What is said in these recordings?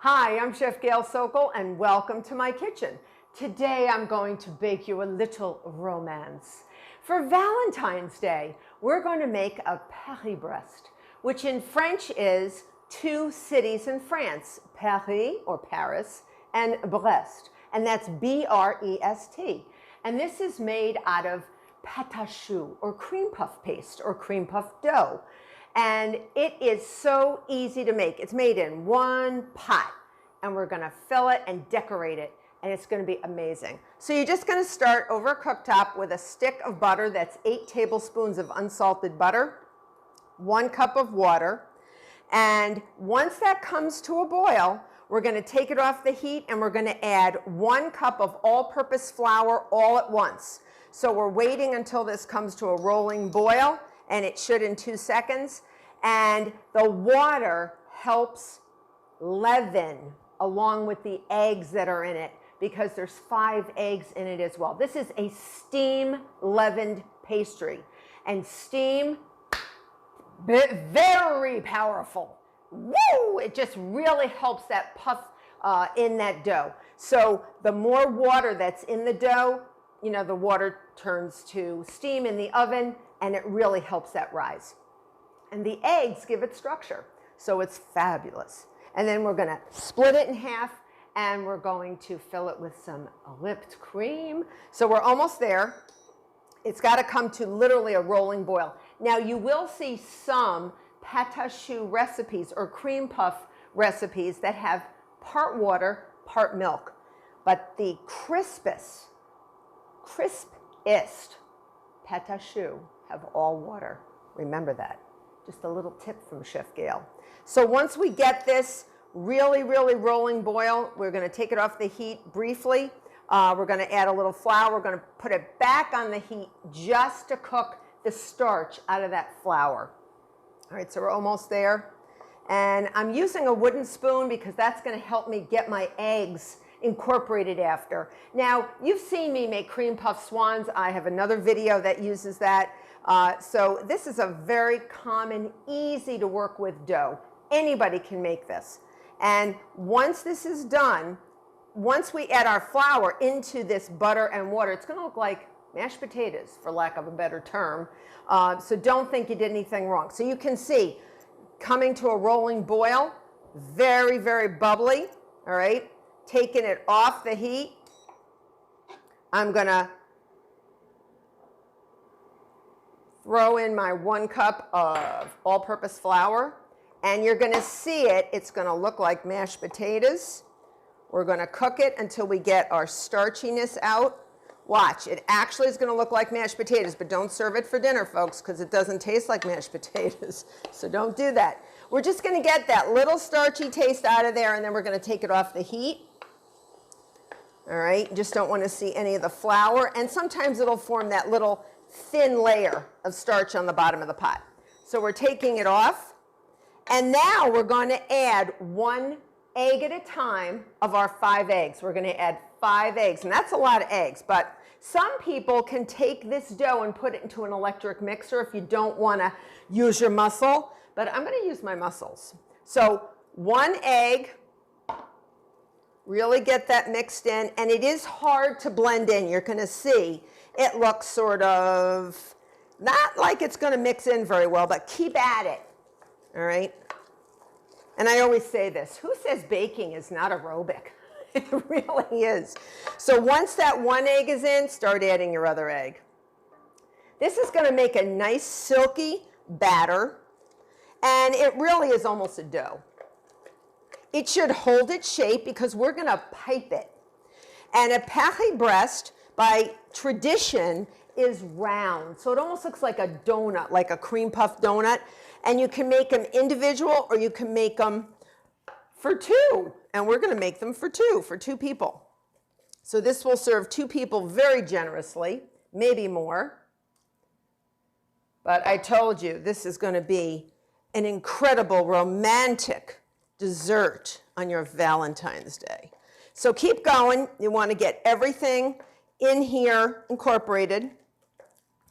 Hi, I'm Chef Gail Sokol and welcome to my kitchen. Today I'm going to bake you a little romance. For Valentine's Day, we're going to make a Paris-Brest, which in French is two cities in France, Paris or Paris and Brest, and that's B-R-E-S-T. And this is made out of pâte choux or cream puff paste or cream puff dough. And it is so easy to make. It's made in one pot, and we're gonna fill it and decorate it, and it's gonna be amazing. So you're just gonna start over a cooktop with a stick of butter. That's 8 tablespoons of unsalted butter, 1 cup of water, and once that comes to a boil, we're gonna take it off the heat and we're gonna add 1 cup of all-purpose flour all at once. So we're waiting until this comes to a rolling boil, and it should in 2 seconds. And the water helps leaven along with the eggs that are in it, because there's 5 eggs in it as well. This is a steam leavened pastry, and steam, very powerful. Woo! It just really helps that puff in that dough. So the more water that's in the dough, you know, the water turns to steam in the oven, and it really helps that rise. And the eggs give it structure, so it's fabulous. And then we're gonna split it in half, and we're going to fill it with some whipped cream. So we're almost there. It's gotta come to literally a rolling boil. Now you will see some pâte choux recipes or cream puff recipes that have part water, part milk. But the crispest pâte choux have all water. Remember that. Just a little tip from Chef Gail. So once we get this really rolling boil, we're gonna take it off the heat briefly. We're gonna add a little flour. We're gonna put it back on the heat just to cook the starch out of that flour. All right, so we're almost there. And I'm using a wooden spoon because that's gonna help me get my eggs incorporated after. Now, you've seen me make cream puff swans. I have another video that uses that. So this is a very common, easy to work with dough. Anybody can make this. And once this is done, once we add our flour into this butter and water, it's gonna look like mashed potatoes, for lack of a better term. So don't think you did anything wrong. So you can see, coming to a rolling boil, very bubbly, all right? Taking it off the heat, I'm gonna throw in my 1 cup of all-purpose flour, and you're gonna see it. It's gonna look like mashed potatoes. We're gonna cook it until we get our starchiness out. Watch, it actually is gonna look like mashed potatoes, but don't serve it for dinner, folks, because it doesn't taste like mashed potatoes. So don't do that. We're just gonna get that little starchy taste out of there, and then we're gonna take it off the heat. All right, just don't want to see any of the flour, and sometimes it'll form that little thin layer of starch on the bottom of the pot. So we're taking it off, and now we're going to add 1 egg at a time of our 5 eggs. We're going to add 5 eggs, and that's a lot of eggs, but some people can take this dough and put it into an electric mixer if you don't want to use your muscle, but I'm going to use my muscles. So 1 egg, really get that mixed in, and it is hard to blend in. You're gonna see it looks sort of, not like it's gonna mix in very well, but keep at it, all right? And I always say this, who says baking is not aerobic? It really is. So once that 1 egg is in, start adding your other egg. This is gonna make a nice silky batter, and it really is almost a dough. It should hold its shape because we're gonna pipe it. And a Paris-Brest, by tradition, is round. So it almost looks like a donut, like a cream puff donut. And you can make them individual, or you can make them for 2. And we're gonna make them for 2 people. So this will serve 2 people very generously, maybe more. But I told you, this is gonna be an incredible romantic dessert on your Valentine's Day. So keep going. You want to get everything in here incorporated,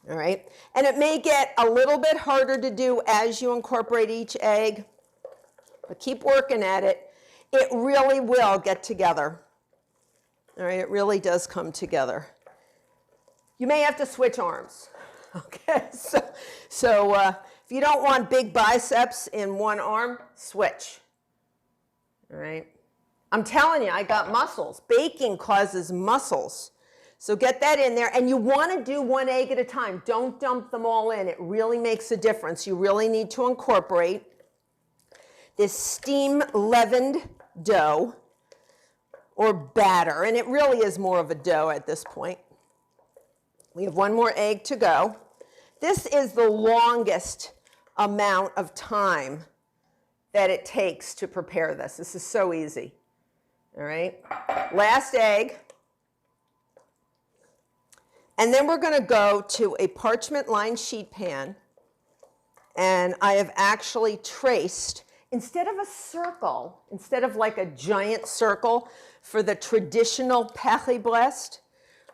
all right? And it may get a little bit harder to do as you incorporate each egg, but keep working at it. it really will get together. All right, it really does come together. You may have to switch arms. Okay, so if you don't want big biceps in one arm, switch. All right. I'm telling you, I got muscles. Baking causes muscles. So get that in there. And you want to do one egg at a time. Don't dump them all in. It really makes a difference. You really need to incorporate this steam leavened dough or batter. And it really is more of a dough at this point. We have one more egg to go. This is the longest amount of time that it takes to prepare this. This is so easy. All right, last egg. And then we're going to go to a parchment lined sheet pan. And I have actually traced, instead of a circle, instead of like a giant circle for the traditional Paris-Brest,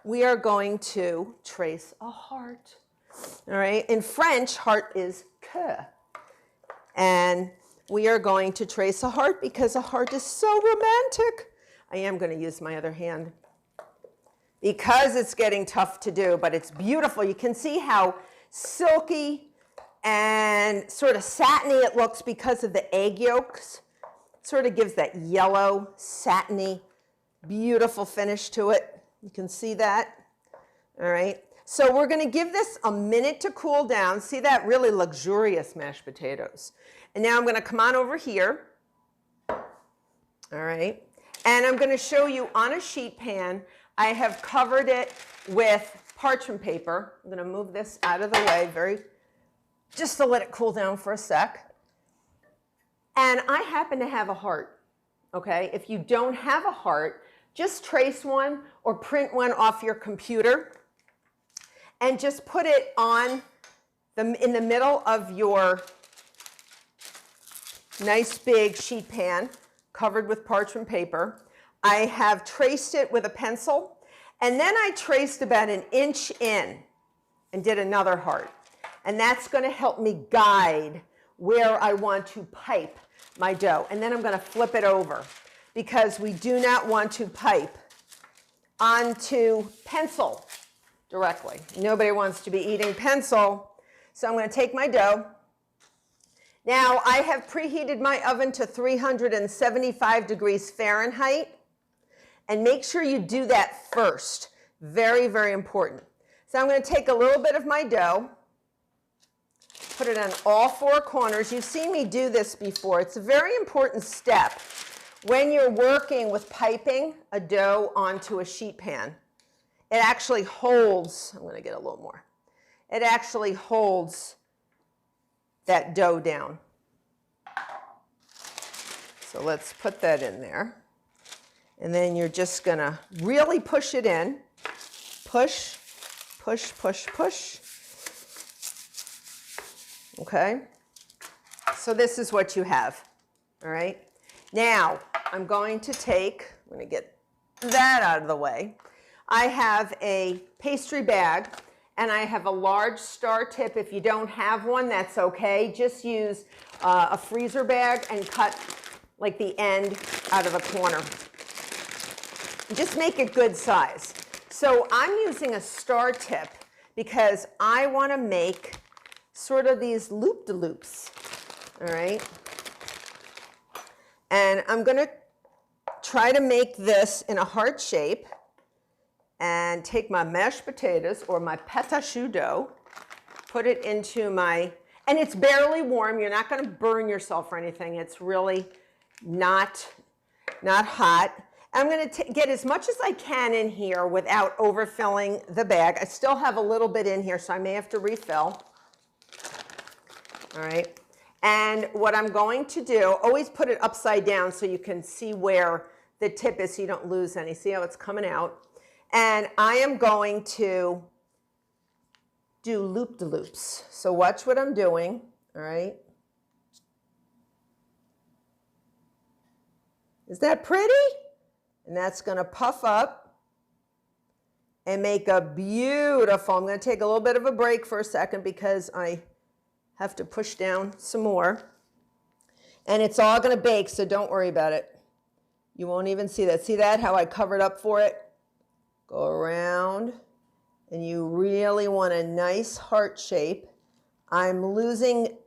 we are going to trace a heart. All right, in French, heart is cœur. And we are going to trace a heart because a heart is so romantic. I am going to use my other hand because it's getting tough to do, but it's beautiful. You can see how silky and sort of satiny it looks because of the egg yolks. It sort of gives that yellow, satiny, beautiful finish to it. You can see that. All right. So we're going to give this a minute to cool down. See that really luxurious mashed potatoes. And now I'm going to come on over here. All right. And I'm going to show you on a sheet pan. I have covered it with parchment paper. I'm going to move this out of the way just to let it cool down for a sec. And I happen to have a heart. Okay. If you don't have a heart, just trace one or print one off your computer. And just put it on in the middle of your nice big sheet pan covered with parchment paper. I have traced it with a pencil, and then I traced about an inch in and did another heart. And that's going to help me guide where I want to pipe my dough. And then I'm going to flip it over because we do not want to pipe onto pencil directly. Nobody wants to be eating pencil. So I'm going to take my dough. Now I have preheated my oven to 375 degrees Fahrenheit. And make sure you do that first. Very, very important. So I'm going to take a little bit of my dough, put it on all four corners. You've seen me do this before. It's a very important step when you're working with piping a dough onto a sheet pan. It actually holds, I'm going to get a little more. It actually holds that dough down. So let's put that in there. And then you're just going to really push it in. Push, push, push, push. Okay? So this is what you have. All right? Now, I'm going to get that out of the way. I have a pastry bag, and I have a large star tip. If you don't have one, that's okay. Just use a freezer bag and cut like the end out of a corner. Just make it good size. So I'm using a star tip because I want to make sort of these loop-de-loops, all right? And I'm going to try to make this in a heart shape. And take my mashed potatoes or my pâte choux dough, put it into and it's barely warm. You're not going to burn yourself or anything. It's really not hot. I'm going to get as much as I can in here without overfilling the bag. I still have a little bit in here, so I may have to refill. All right. And what I'm going to do, always put it upside down so you can see where the tip is so you don't lose any. See how it's coming out? And I am going to do loop-de-loops. So watch what I'm doing, all right? Is that pretty? And that's going to puff up and make a beautiful, I'm going to take a little bit of a break for a second because I have to push down some more. And it's all going to bake, so don't worry about it. You won't even see that. See that, how I covered up for it? Go around, and you really want a nice heart shape. I'm losing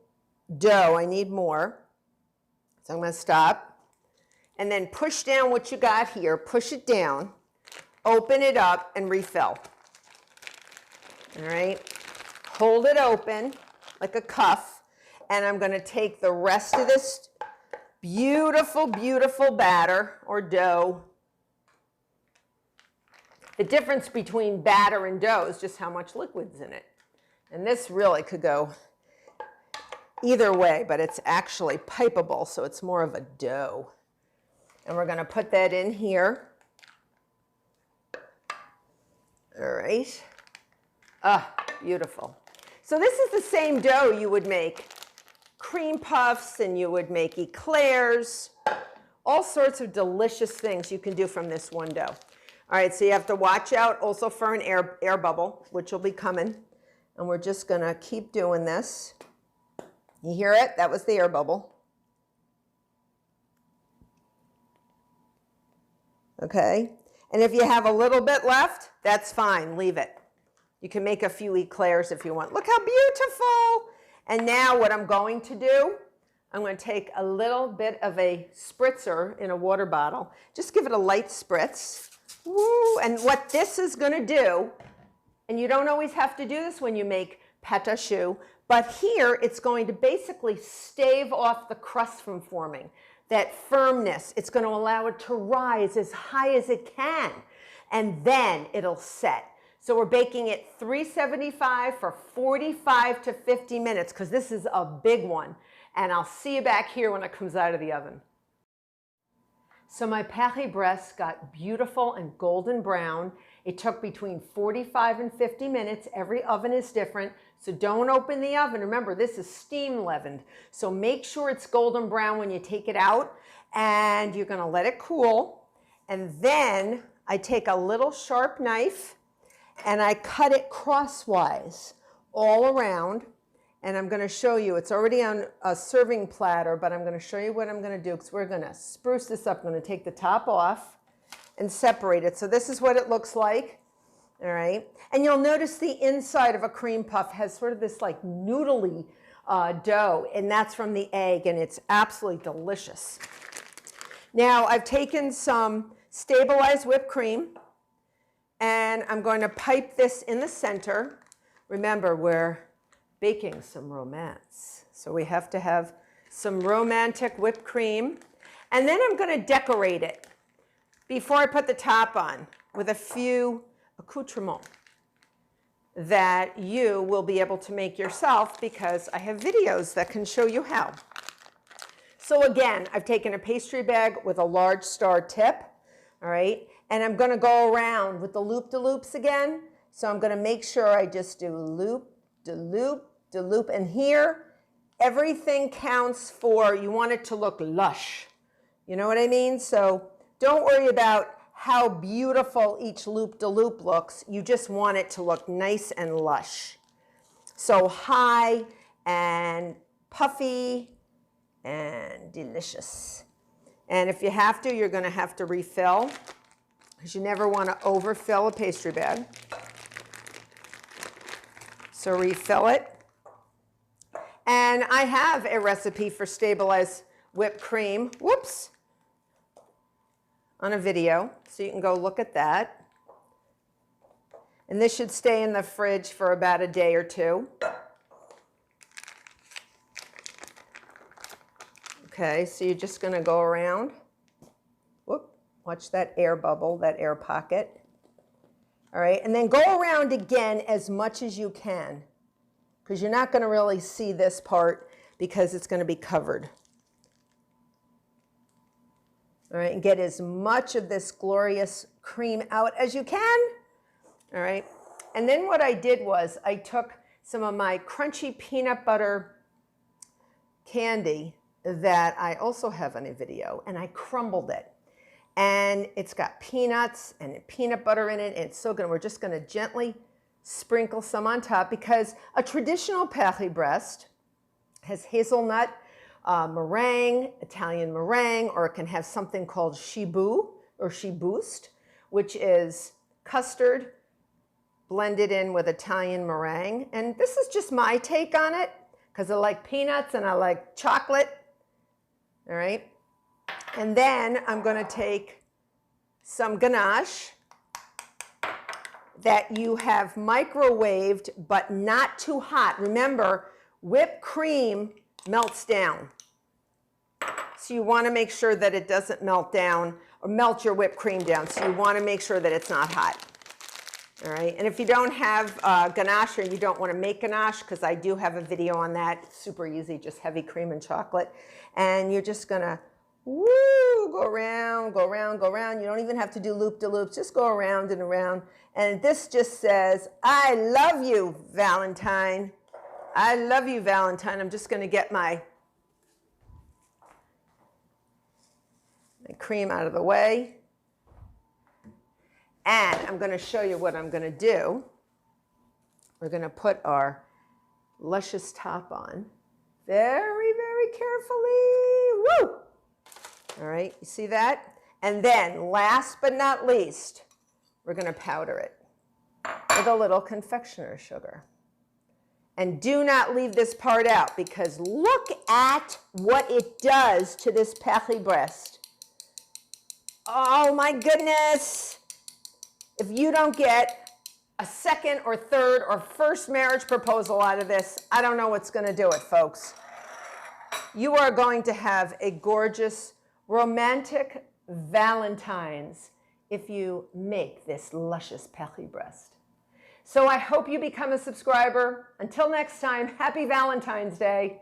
dough. I need more. So I'm going to stop. And then push down what you got here. Push it down. Open it up and refill. All right? Hold it open like a cuff. And I'm going to take the rest of this beautiful, beautiful batter or dough. The difference between batter and dough is just how much liquid's in it. And this really could go either way, but it's actually pipeable, so it's more of a dough. And we're going to put that in here. All right. Ah, beautiful. So this is the same dough you would make cream puffs, and you would make eclairs, all sorts of delicious things you can do from this one dough. All right, so you have to watch out also for an air bubble, which will be coming. And we're just going to keep doing this. You hear it? That was the air bubble. Okay. And if you have a little bit left, that's fine. Leave it. You can make a few eclairs if you want. Look how beautiful. And now what I'm going to do, I'm going to take a little bit of a spritzer in a water bottle. Just give it a light spritz. Woo. And what this is going to do, and you don't always have to do this when you make pâte choux, but here it's going to basically stave off the crust from forming. That firmness, it's going to allow it to rise as high as it can, and then it'll set. So we're baking it 375 for 45 to 50 minutes because this is a big one. And I'll see you back here when it comes out of the oven. So my Paris-Brest got beautiful and golden brown. It took between 45 and 50 minutes. Every oven is different. So don't open the oven. Remember, this is steam leavened. So make sure it's golden brown when you take it out. And you're going to let it cool. And then I take a little sharp knife and I cut it crosswise all around. And I'm going to show you, it's already on a serving platter, but I'm going to show you what I'm going to do because we're going to spruce this up. I'm going to take the top off and separate it. So this is what it looks like. All right. And you'll notice the inside of a cream puff has sort of this like noodly dough, and that's from the egg, and it's absolutely delicious. Now I've taken some stabilized whipped cream, and I'm going to pipe this in the center. Remember, we're baking some romance. So we have to have some romantic whipped cream. And then I'm going to decorate it before I put the top on with a few accoutrements that you will be able to make yourself because I have videos that can show you how. So again, I've taken a pastry bag with a large star tip, all right? And I'm going to go around with the loop-de-loops again. So I'm going to make sure I just do loop-de-loop, de-loop. And here, everything counts for, you want it to look lush. You know what I mean? So don't worry about how beautiful each loop-de-loop looks. You just want it to look nice and lush. So high and puffy and delicious. And if you have to, you're going to have to refill because you never want to overfill a pastry bag. So refill it. And I have a recipe for stabilized whipped cream, whoops, on a video. So you can go look at that. And this should stay in the fridge for about a day or two. Okay, so you're just going to go around. Whoop, watch that air bubble, that air pocket. All right, and then go around again as much as you can because you're not going to really see this part because it's going to be covered. All right, and get as much of this glorious cream out as you can. All right, and then what I did was I took some of my crunchy peanut butter candy that I also have on a video, and I crumbled it. And it's got peanuts and peanut butter in it, and it's so good. We're just going to gently sprinkle some on top because a traditional Paris-Brest has hazelnut meringue, Italian meringue, or it can have something called Choux or Choux, which is custard blended in with Italian meringue. And this is just my take on it because I like peanuts and I like chocolate. All right. And then I'm going to take some ganache that you have microwaved, but not too hot. Remember, whipped cream melts down. So you want to make sure that it doesn't melt down or melt your whipped cream down. So you want to make sure that it's not hot. All right. And if you don't have ganache or you don't want to make ganache, because I do have a video on that, super easy, just heavy cream and chocolate. And you're just going to go around, go around, go around. You don't even have to do loop-de-loops. Just go around and around. And this just says, I love you, Valentine. I love you, Valentine. I'm just going to get my cream out of the way. And I'm going to show you what I'm going to do. We're going to put our luscious top on very, very carefully. Woo! All right, you see that? And then last but not least, we're going to powder it with a little confectioner's sugar. And do not leave this part out because look at what it does to this Paris-Brest. Oh my goodness. If you don't get a second or third or first marriage proposal out of this, I don't know what's going to do it, folks. You are going to have a gorgeous, romantic Valentine's if you make this luscious Paris-Brest. So I hope you become a subscriber. Until next time, happy Valentine's Day.